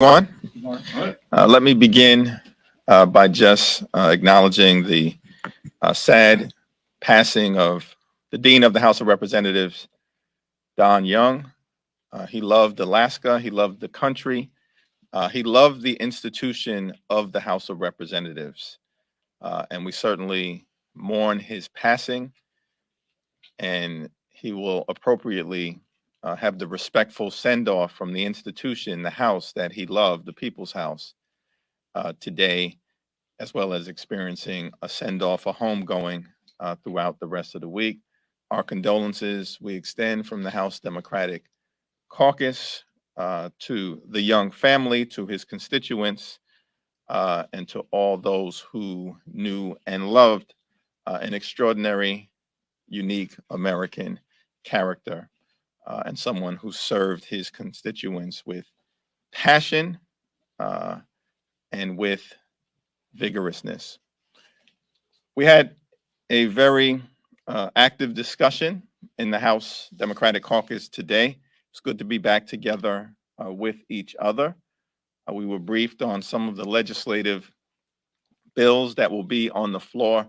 On. Let me begin by just acknowledging the sad passing of the Dean of the House of Representatives, Don Young. He loved Alaska. He loved the country. He loved the institution of the House of Representatives. And we certainly mourn his passing, and he will appropriately have the respectful send-off from the institution, the house that he loved, the People's House, today, as well as experiencing a send-off, a homegoing throughout the rest of the week. Our condolences we extend from the House Democratic Caucus to the Young family, to his constituents, and to all those who knew and loved an extraordinary, unique American character. And someone who served his constituents with passion and with vigorousness. We had a very active discussion in the House Democratic Caucus today. It's good to be back together with each other. We were briefed on some of the legislative bills that will be on the floor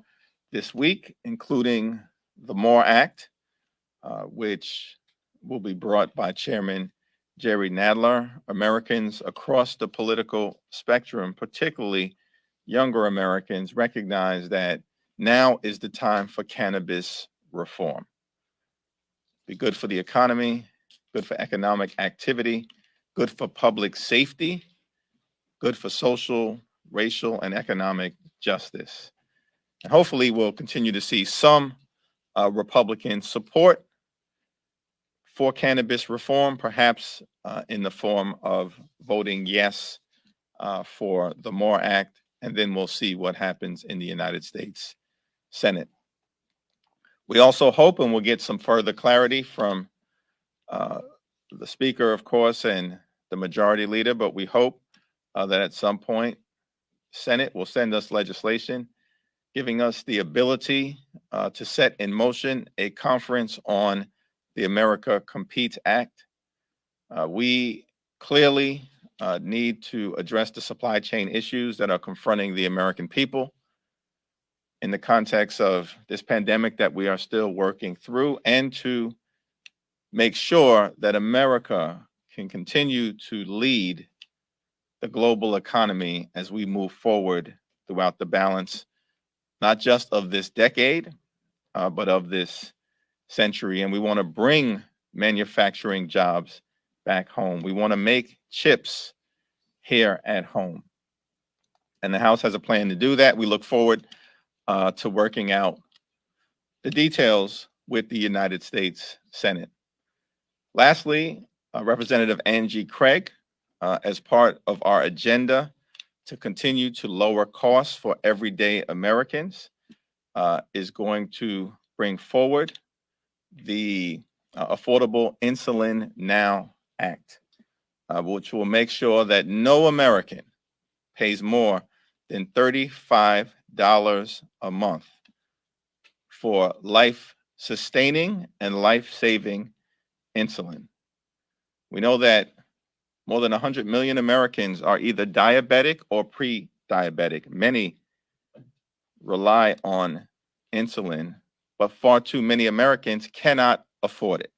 this week, including the MORE Act, which will be brought by Chairman Jerry Nadler. Americans across the political spectrum, particularly younger Americans, recognize that now is the time for cannabis reform. Be good for the economy, good for economic activity, good for public safety, good for social, racial, and economic justice. And hopefully we'll continue to see some Republican support for cannabis reform, perhaps in the form of voting yes for the MORE Act, and then we'll see what happens in the United States Senate. We also hope, and we'll get some further clarity from the Speaker, of course, and the Majority Leader, but we hope that at some point, Senate will send us legislation giving us the ability to set in motion a conference on the America Competes Act. We clearly need to address the supply chain issues that are confronting the American people in the context of this pandemic that we are still working through, and to make sure that America can continue to lead the global economy as we move forward throughout the balance, not just of this decade, but of this century. And we want to bring manufacturing jobs back home. We want to make chips here at home. And the House has a plan to do that. We look forward to working out the details with the United States Senate. Lastly, Representative Angie Craig, as part of our agenda to continue to lower costs for everyday Americans, is going to bring forward the Affordable Insulin Now Act, which will make sure that no American pays more than $35 a month for life-sustaining and life-saving insulin. We know that more than 100 million Americans are either diabetic or pre-diabetic. Many rely on insulin, but far too many Americans cannot afford it,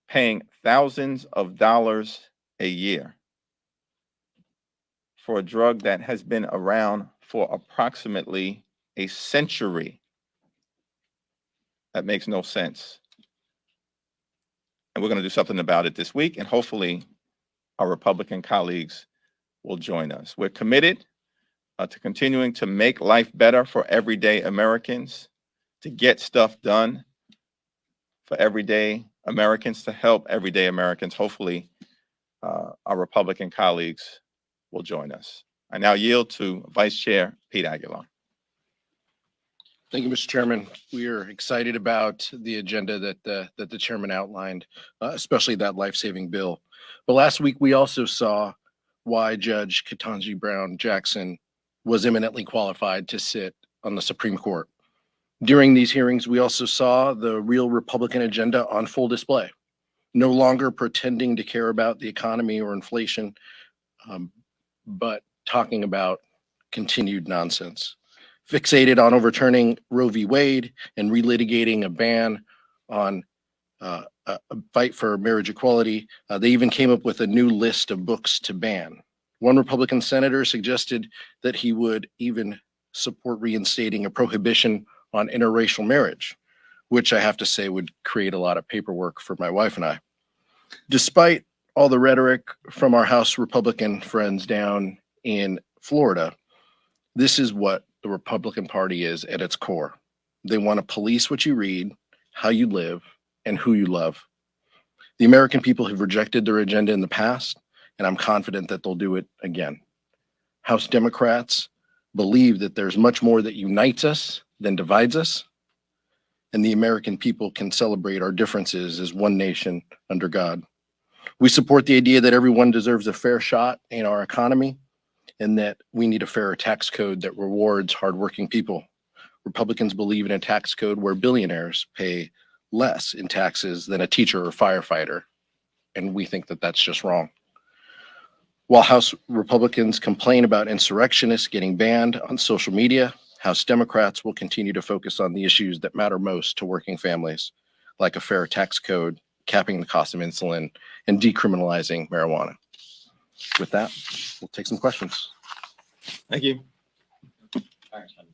paying thousands of dollars a year for a drug that has been around for approximately a century. That makes no sense. And we're going to do something about it this week, and hopefully our Republican colleagues will join us. We're committed to continuing to make life better for everyday Americans, to get stuff done for everyday Americans, to help everyday Americans. Hopefully, our Republican colleagues will join us. I now yield to Vice Chair Pete Aguilar. Thank you, Mr. Chairman. We are excited about the agenda that the chairman outlined, especially that life-saving bill. But last week, we also saw why Judge Ketanji Brown Jackson was eminently qualified to sit on the Supreme Court. During these hearings, we also saw the real Republican agenda on full display, no longer pretending to care about the economy or inflation, but talking about continued nonsense. Fixated on overturning Roe v. Wade and relitigating a ban on a fight for marriage equality, they even came up with a new list of books to ban. One Republican senator suggested that he would even support reinstating a prohibition on interracial marriage, which I have to say would create a lot of paperwork for my wife and I. Despite all the rhetoric from our House Republican friends down in Florida, this is what the Republican Party is at its core. They want to police what you read, how you live, and who you love. The American people have rejected their agenda in the past, and I'm confident that they'll do it again. House Democrats believe that there's much more that unites us than divides us, and the American people can celebrate our differences as one nation under God. We support the idea that everyone deserves a fair shot in our economy and that we need a fairer tax code that rewards hardworking people. Republicans believe in a tax code where billionaires pay less in taxes than a teacher or firefighter, and we think that that's just wrong. While House Republicans complain about insurrectionists getting banned on social media, House Democrats will continue to focus on the issues that matter most to working families, like a fair tax code, capping the cost of insulin, and decriminalizing marijuana. With that, we'll take some questions. Thank you. Congressman,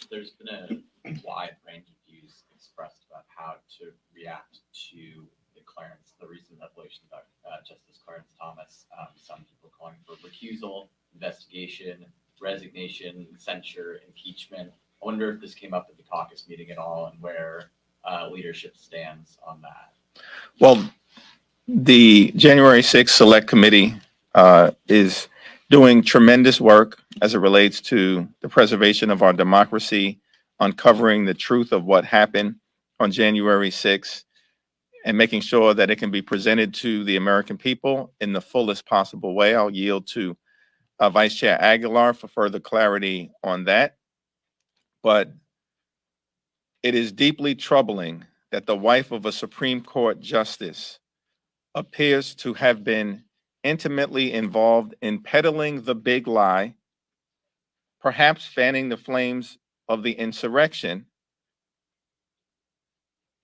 there's been a wide range of views expressed about how to react to the recent revelation about Justice Clarence Thomas. Some people calling for recusal, investigation, resignation, censure, impeachment. I wonder if this came up at the caucus meeting at all and where leadership stands on that. Well, the January 6th Select Committee is doing tremendous work as it relates to the preservation of our democracy, uncovering the truth of what happened on January 6th, and making sure that it can be presented to the American people in the fullest possible way. I'll yield to Vice Chair Aguilar for further clarity on that. But it is deeply troubling that the wife of a Supreme Court justice appears to have been intimately involved in peddling the big lie, perhaps fanning the flames of the insurrection,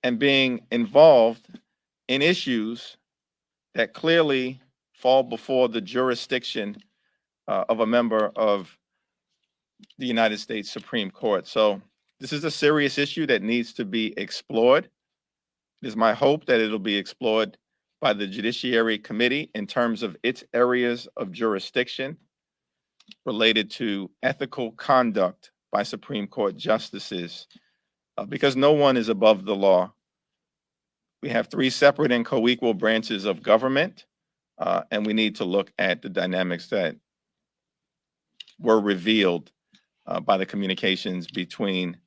and being involved in issues that clearly fall before the jurisdiction of a member of the United States Supreme Court. So this is a serious issue that needs to be explored. It is my hope that it'll be explored by the Judiciary Committee in terms of its areas of jurisdiction related to ethical conduct by Supreme Court justices, because no one is above the law. We have three separate and co-equal branches of government, and we need to look at the dynamics that were revealed by the communications between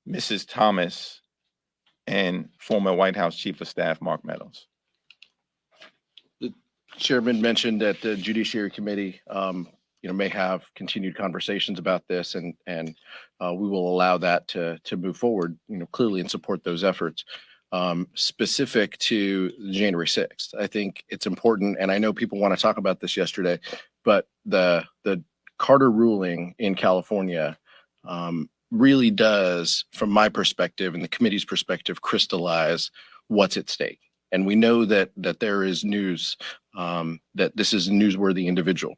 Mrs. Thomas and former White House Chief of Staff Mark Meadows. The chairman mentioned that the Judiciary Committee may have continued conversations about this, and we will allow that to move forward, clearly and support those efforts. Specific to January 6th, I think it's important, and I know people want to talk about this yesterday, but the Carter ruling in California really does, from my perspective and the committee's perspective, crystallize what's at stake. And we know that there is news, that this is a newsworthy individual,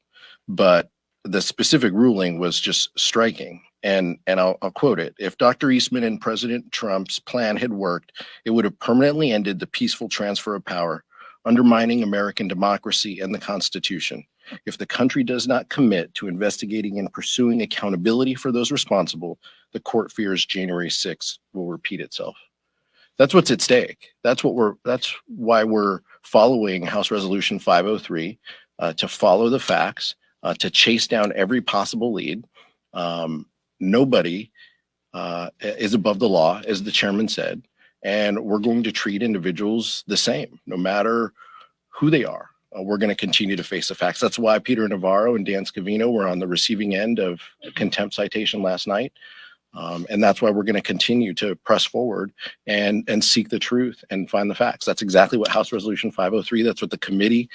but the specific ruling was just striking. And I'll quote it. If Dr. Eastman and President Trump's plan had worked, it would have permanently ended the peaceful transfer of power, undermining American democracy and the Constitution. If the country does not commit to investigating and pursuing accountability for those responsible, the court fears January 6th will repeat itself. That's what's at stake. That's why we're following House Resolution 503, to follow the facts, to chase down every possible lead. Nobody is above the law, as the chairman said, and we're going to treat individuals the same, no matter who they are. We're going to continue to face the facts. That's why Peter Navarro and Dan Scavino were on the receiving end of a contempt citation last night. And that's why we're going to continue to press forward and seek the truth and find the facts. That's exactly what House Resolution 503, that's what the committee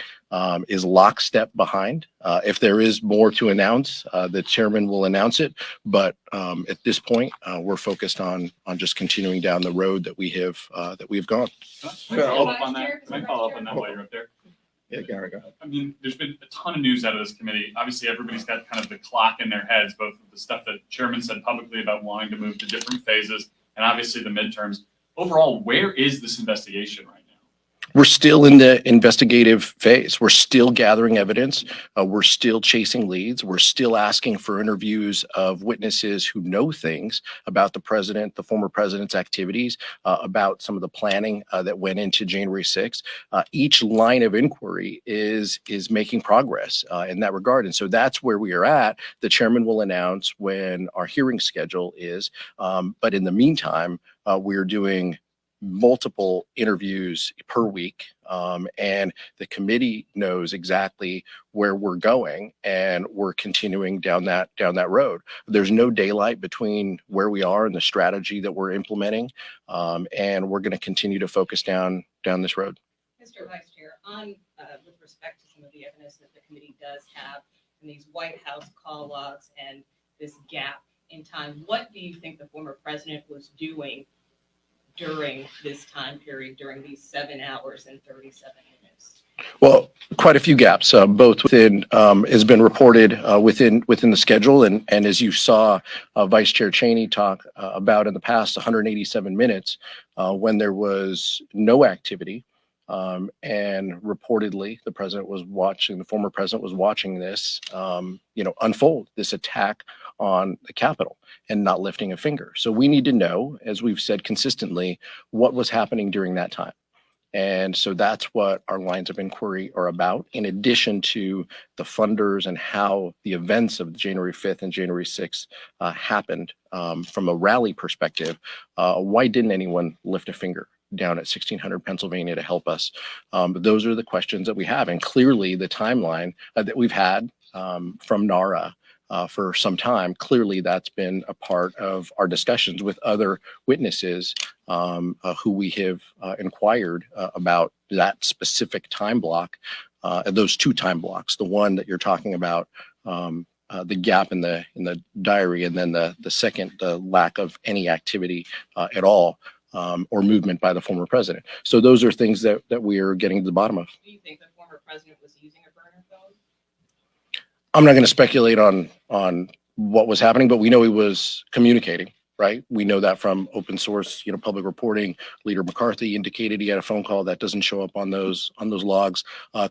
is lockstep behind. If there is more to announce, the chairman will announce it. But at this point, we're focused on just continuing down the road that we have gone. Can I follow up on that? Can I follow up on that while you're up there? Yeah, Gary, go ahead. I mean, there's been a ton of news out of this committee. Obviously, everybody's got kind of the clock in their heads, both of the stuff that chairman said publicly about wanting to move to different phases, and obviously the midterms. Overall, where is this investigation right now? We're still in the investigative phase. We're still gathering evidence. We're still chasing leads. We're still asking for interviews of witnesses who know things about the president, the former president's activities, about some of the planning that went into January 6th. Each line of inquiry is making progress in that regard. And so that's where we are at. The chairman will announce when our hearing schedule is. But in the meantime, we're doing multiple interviews per week, and the committee knows exactly where we're going, and we're continuing down that road. There's no daylight between where we are and the strategy that we're implementing, and we're going to continue to focus down this road. Mr. Vice Chair, with respect to some of the evidence that the committee does have in these White House call logs and this gap in time, what do you think the former president was doing during this time period, during these 7 hours and 37 minutes? Well, quite a few gaps, both within, has been reported within the schedule. And as you saw Vice Chair Cheney talk about in the past 187 minutes, when there was no activity. And reportedly, the former president was watching this, unfold, this attack on the Capitol and not lifting a finger. So we need to know, as we've said consistently, what was happening during that time. And so that's what our lines of inquiry are about, in addition to the funders and how the events of January 5th and January 6th happened from a rally perspective. Why didn't anyone lift a finger down at 1600 Pennsylvania to help us? But those are the questions that we have. And clearly the timeline that we've had from NARA for some time, clearly that's been a part of our discussions with other witnesses who we have inquired about that specific time block, those two time blocks, the one that you're talking about, the gap in the diary, and then the second, the lack of any activity at all, or movement by the former president. So those are things that we are getting to the bottom of. Do you think the former president was using a burner phone? I'm not going to speculate on what was happening, but we know he was communicating, right? We know that from open source, public reporting. Leader McCarthy indicated he had a phone call that doesn't show up on those logs.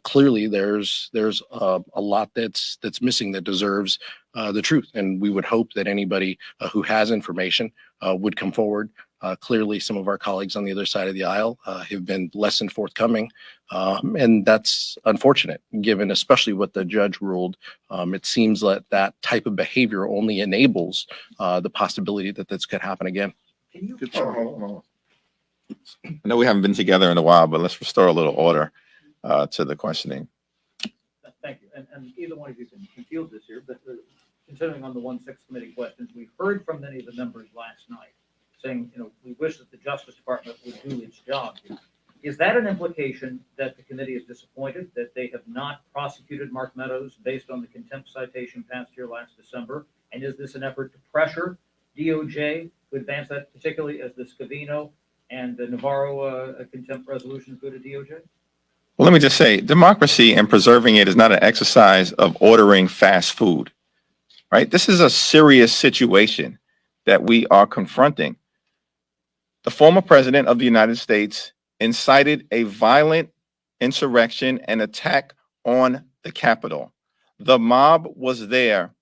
Clearly, there's a lot that's missing that deserves the truth, and we would hope that anybody who has information would come forward. Clearly, some of our colleagues on the other side of the aisle have been less than forthcoming, and that's unfortunate, given especially what the judge ruled. It seems that type of behavior only enables the possibility that this could happen again. Hold on. I know we haven't been together in a while, but let's restore a little order to the questioning. Thank you. And either one of you can field this here, but continuing on the 1-6 committee questions, we heard from many of the members last night saying, we wish that the Justice Department would do its job. Is that an implication that the committee is disappointed that they have not prosecuted Mark Meadows based on the contempt citation passed here last December? And is this an effort to pressure DOJ to advance that, particularly as the Scavino and the Navarro contempt resolutions go to DOJ? Well, let me just say, democracy and preserving it is not an exercise of ordering fast food, right? This is a serious situation that we are confronting. The former president of the United States incited a violent insurrection and attack on the Capitol. The mob was there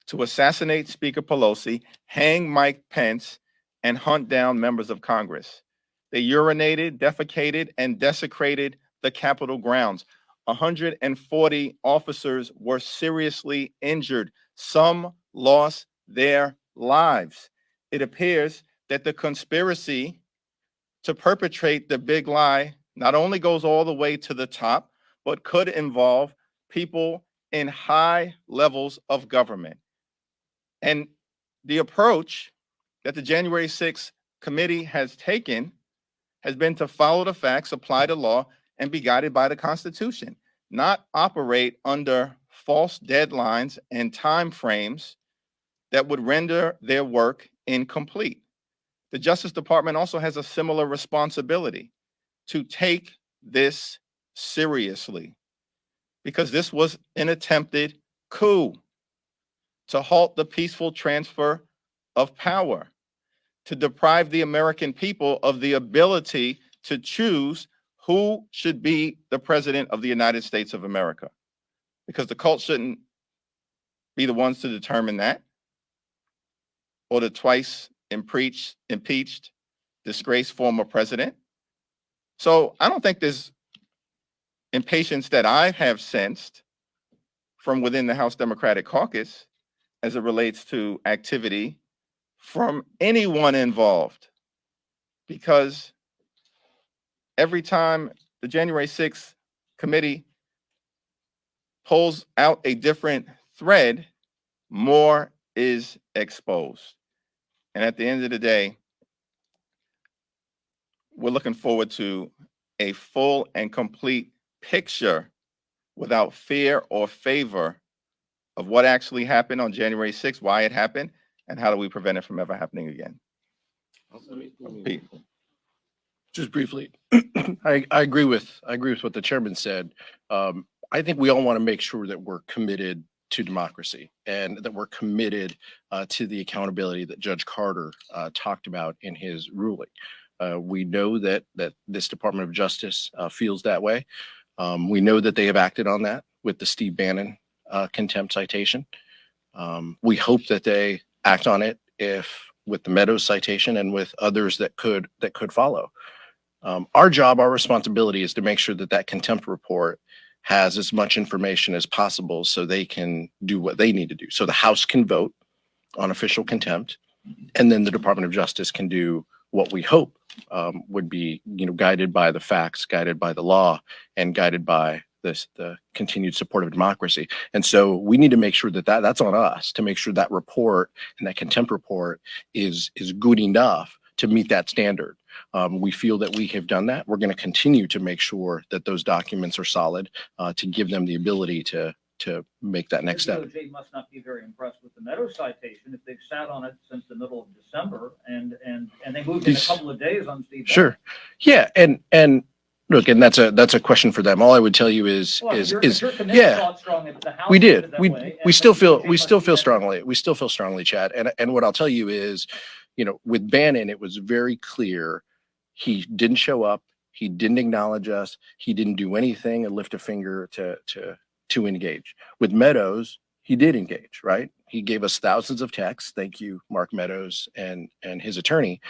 to assassinate Speaker Pelosi, hang Mike Pence, and hunt down members of Congress. They urinated, defecated, and desecrated the Capitol grounds. 140 officers were seriously injured. Some lost their lives. It appears that the conspiracy to perpetrate the big lie not only goes all the way to the top, but could involve people in high levels of government. And the approach that the January 6th committee has taken has been to follow the facts, apply the law, and be guided by the Constitution, not operate under false deadlines and time frames that would render their work incomplete. The Justice Department also has a similar responsibility to take this seriously, because this was an attempted coup to halt the peaceful transfer of power, to deprive the American people of the ability to choose who should be the president of the United States of America. Because the cult shouldn't be the ones to determine that, or the twice impeached, disgraced former president. So I don't think there's impatience that I have sensed from within the House Democratic Caucus as it relates to activity from anyone involved, because every time the January 6th committee pulls out a different thread, more is exposed. And at the end of the day, we're looking forward to a full and complete picture without fear or favor of what actually happened on January 6th, why it happened, and how do we prevent it from ever happening again. Pete. Just briefly, I agree with what the chairman said. I think we all want to make sure that we're committed to democracy and that we're committed to the accountability that Judge Carter talked about in his ruling. We know that this Department of Justice feels that way. We know that they have acted on that with the Steve Bannon contempt citation. We hope that they act on it with the Meadows citation and with others that could follow. Our job, our responsibility is to make sure that contempt report has as much information as possible so they can do what they need to do. So the House can vote on official contempt, and then the Department of Justice can do what we hope would be, guided by the facts, guided by the law, and guided by the continued support of democracy. And so we need to make sure that's on us to make sure that report and that contempt report is good enough to meet that standard. We feel that we have done that. We're going to continue to make sure that those documents are solid to give them the ability to make that next step. The DOJ must not be very impressed with the Meadows citation if they've sat on it since the middle of December and they moved in a couple of days on Steve. Sure. Yeah. And look, and that's a question for them. All I would tell you is yeah, we did. We still feel strongly, Chad. And what I'll tell you is, with Bannon, it was very clear he didn't show up. He didn't acknowledge us. He didn't do anything and lift a finger to engage. With Meadows, he did engage, right? He gave us thousands of texts. Thank you, Mark Meadows and his attorney.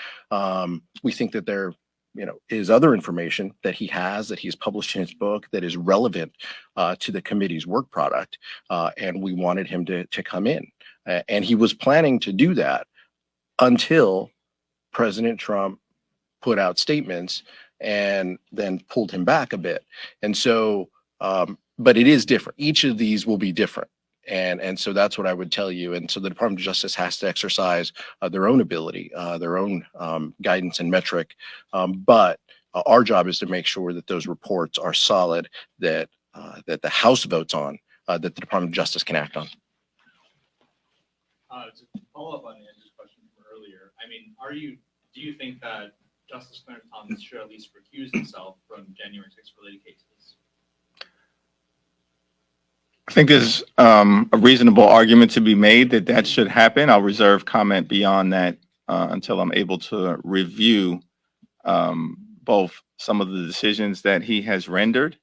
We think that there, is other information that he has, that he's published in his book that is relevant to the committee's work product. And we wanted him to come in. And he was planning to do that until President Trump put out statements and then pulled him back a bit. And so, but it is different. Each of these will be different. And so that's what I would tell you. And so the Department of Justice has to exercise their own ability, their own guidance and metric. But our job is to make sure that those reports are solid, that the House votes on, that the Department of Justice can act on. To follow up on Andrew's question from earlier, I mean, do you think that Justice Clarence Thomas should at least recuse himself from January 6th related cases? I think there's a reasonable argument to be made that should happen. I'll reserve comment beyond that until I'm able to review both some of the decisions that he has rendered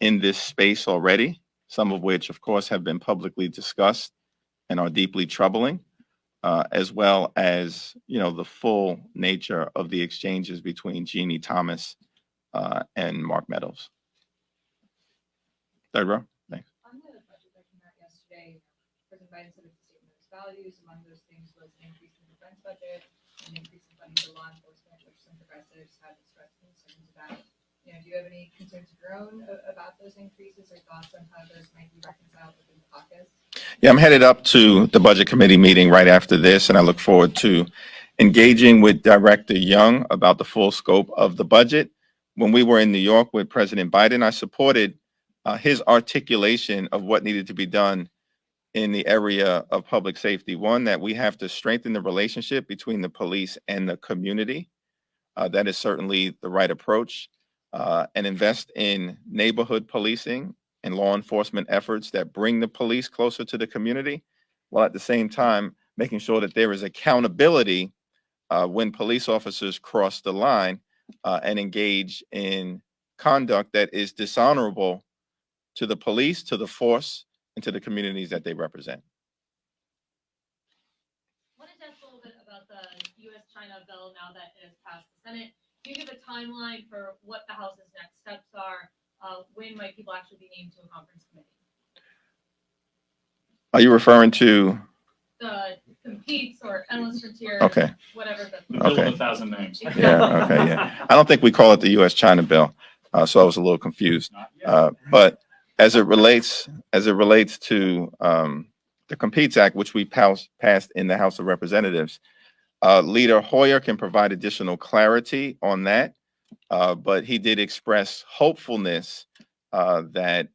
in this space already, some of which, of course, have been publicly discussed and are deeply troubling, as well as, the full nature of the exchanges between Jeannie Thomas and Mark Meadows. Third row. Thanks. On the budget that came out yesterday, President Biden said it's a statement of his values. Among those things was an increase in the defense budget, an increase in funding for law enforcement, which some progressives have expressed concerns about. Do you have any concerns of your own about those increases or thoughts on how those might be reconciled within the caucus? Yeah, I'm headed up to the Budget Committee meeting right after this, and I look forward to engaging with Director Young about the full scope of the budget. When we were in New York with President Biden, I supported his articulation of what needed to be done in the area of public safety. One, that we have to strengthen the relationship between the police and the community. That is certainly the right approach. And invest in neighborhood policing and law enforcement efforts that bring the police closer to the community, while at the same time making sure that there is accountability when police officers cross the line and engage in conduct that is dishonorable to the police, to the force, and to the communities that they represent. I want to ask a little bit about the U.S.-China bill now that it has passed the Senate. Can you give a timeline for what the House's next steps are? When might people actually be named to a conference committee? Are you referring to? The competes or endless frontier, Okay. whatever the. The bill Okay. of 1,000 names. Yeah. Okay. Yeah. I don't think we call it the U.S.-China bill, so I was a little confused. Not yet. But as it relates to the Competes Act, which we passed in the House of Representatives, Leader Hoyer can provide additional clarity on that, but he did express hopefulness that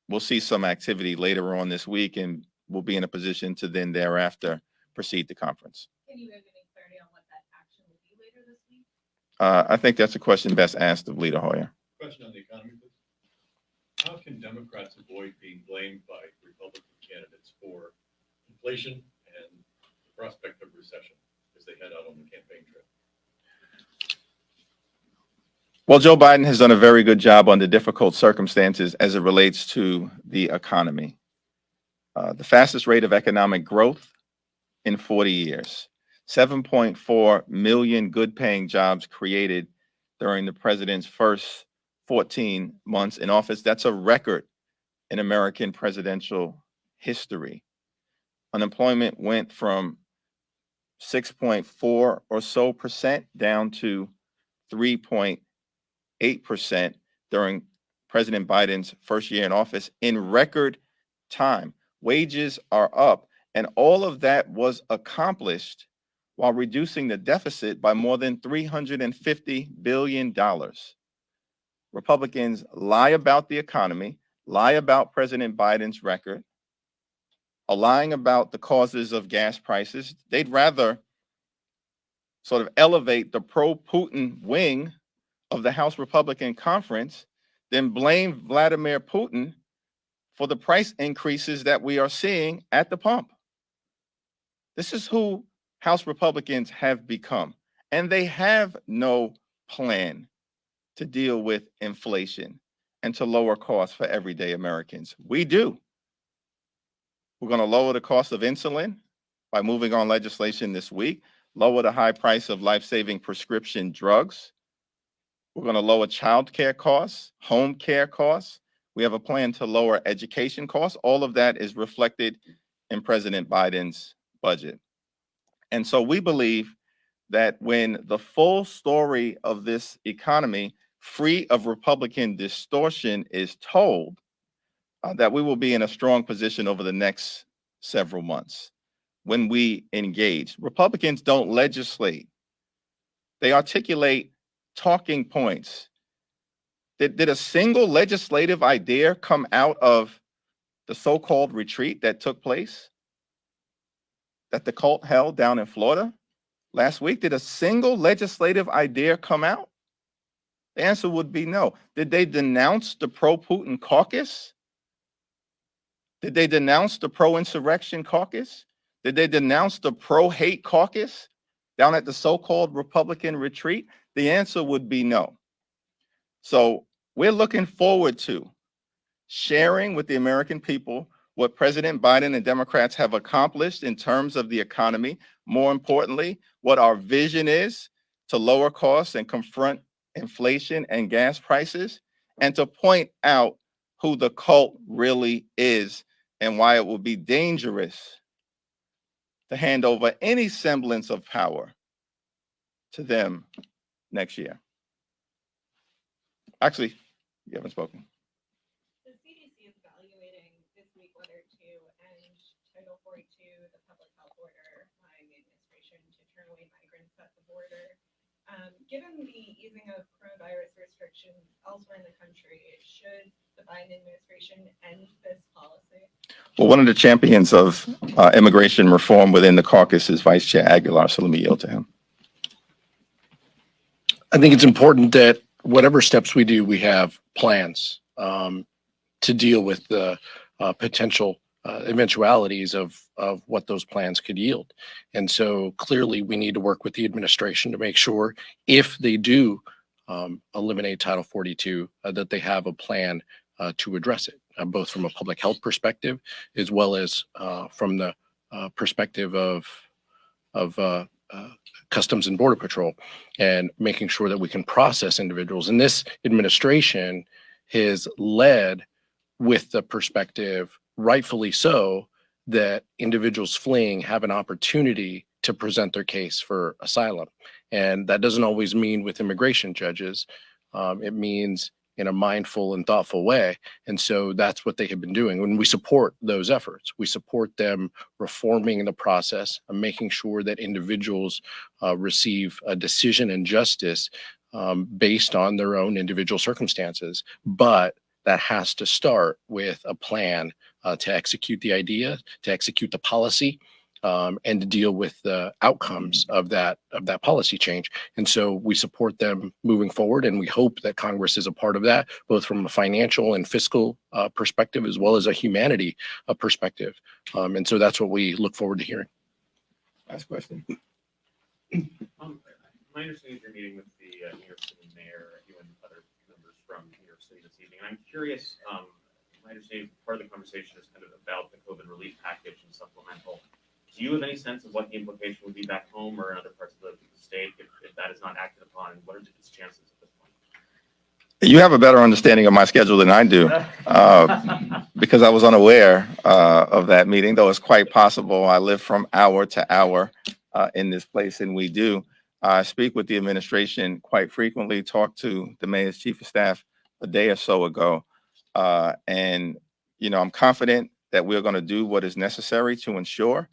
we'll see some activity later on this week, and we'll be in a position to then thereafter proceed to conference. Can you give any clarity on what that action will be later this week? I think that's a question best asked of Leader Hoyer. Question on the economy, please. How can Democrats avoid being blamed by Republican candidates for inflation and the prospect of recession as they head out on the campaign trail? Well, Joe Biden has done a very good job under difficult circumstances as it relates to the economy. The fastest rate of economic growth in 40 years. 7.4 million good-paying jobs created during the president's first 14 months in office. That's a record in American presidential history. Unemployment went from 6.4 or so percent down to 3.8% during President Biden's first year in office in record time. Wages are up, and all of that was accomplished while reducing the deficit by more than $350 billion. Republicans lie about the economy, lie about President Biden's record, are lying about the causes of gas prices. They'd rather sort of elevate the pro-Putin wing of the House Republican Conference than blame Vladimir Putin for the price increases that we are seeing at the pump. This is who House Republicans have become, and they have no plan to deal with inflation and to lower costs for everyday Americans. We do. We're going to lower the cost of insulin by moving on legislation this week, lower the high price of life-saving prescription drugs. We're going to lower child care costs, home care costs. We have a plan to lower education costs. All of that is reflected in President Biden's budget. And so we believe that when the full story of this economy, free of Republican distortion, is told, that we will be in a strong position over the next several months when we engage. Republicans don't legislate. They articulate talking points. Did a single legislative idea come out of the so-called retreat that took place, that the cult held down in Florida last week? Did a single legislative idea come out? The answer would be no. Did they denounce the pro-Putin caucus? Did they denounce the pro-insurrection caucus? Did they denounce the pro-hate caucus down at the so-called Republican retreat? The answer would be no. So we're looking forward to sharing with the American people what President Biden and Democrats have accomplished in terms of the economy. More importantly, what our vision is to lower costs and confront inflation and gas prices, and to point out who the cult really is and why it will be dangerous to hand over any semblance of power to them next year. Actually, you haven't spoken. The CDC is evaluating this week whether to end Title 42, the public health order by the administration to internally migrants at the border. Given the easing of coronavirus restrictions elsewhere in the country, should the Biden administration end this policy? Well, one of the champions of immigration reform within the caucus is Vice Chair Aguilar, so let me yield to him. I think it's important that whatever steps we do, we have plans to deal with the potential eventualities of what those plans could yield. And so clearly we need to work with the administration to make sure if they do eliminate Title 42, that they have a plan to address it, both from a public health perspective as well as from the perspective of Customs and Border Patrol, and making sure that we can process individuals. And this administration has led with the perspective, rightfully so, that individuals fleeing have an opportunity to present their case for asylum. And that doesn't always mean with immigration judges. It means in a mindful and thoughtful way. And so that's what they have been doing. When we support those efforts, we support them reforming the process and making sure that individuals receive a decision and justice based on their own individual circumstances. But that has to start with a plan to execute the idea, to execute the policy, and to deal with the outcomes of that policy change. And so we support them moving forward, and we hope that Congress is a part of that, both from a financial and fiscal perspective, as well as a humanity perspective. And so that's what we look forward to hearing. Last question. My understanding is you're meeting with the New York City mayor, you and other members from New York City this evening. I'm curious, my understanding part of the conversation is kind of about the COVID relief package and supplemental. Do you have any sense of what the implication would be back home or in other parts of the state if that is not acted upon? What are its chances at this point? You have a better understanding of my schedule than I do, because I was unaware of that meeting, though it's quite possible. I live from hour to hour in this place, and we do. I speak with the administration quite frequently, talked to the mayor's chief of staff a day or so ago. And, I'm confident that we're going to do what is necessary to ensure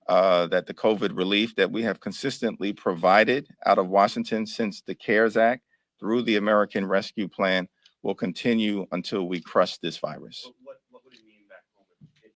that the COVID relief that we have consistently provided out of Washington since the CARES Act through the American Rescue Plan will continue until we crush this virus.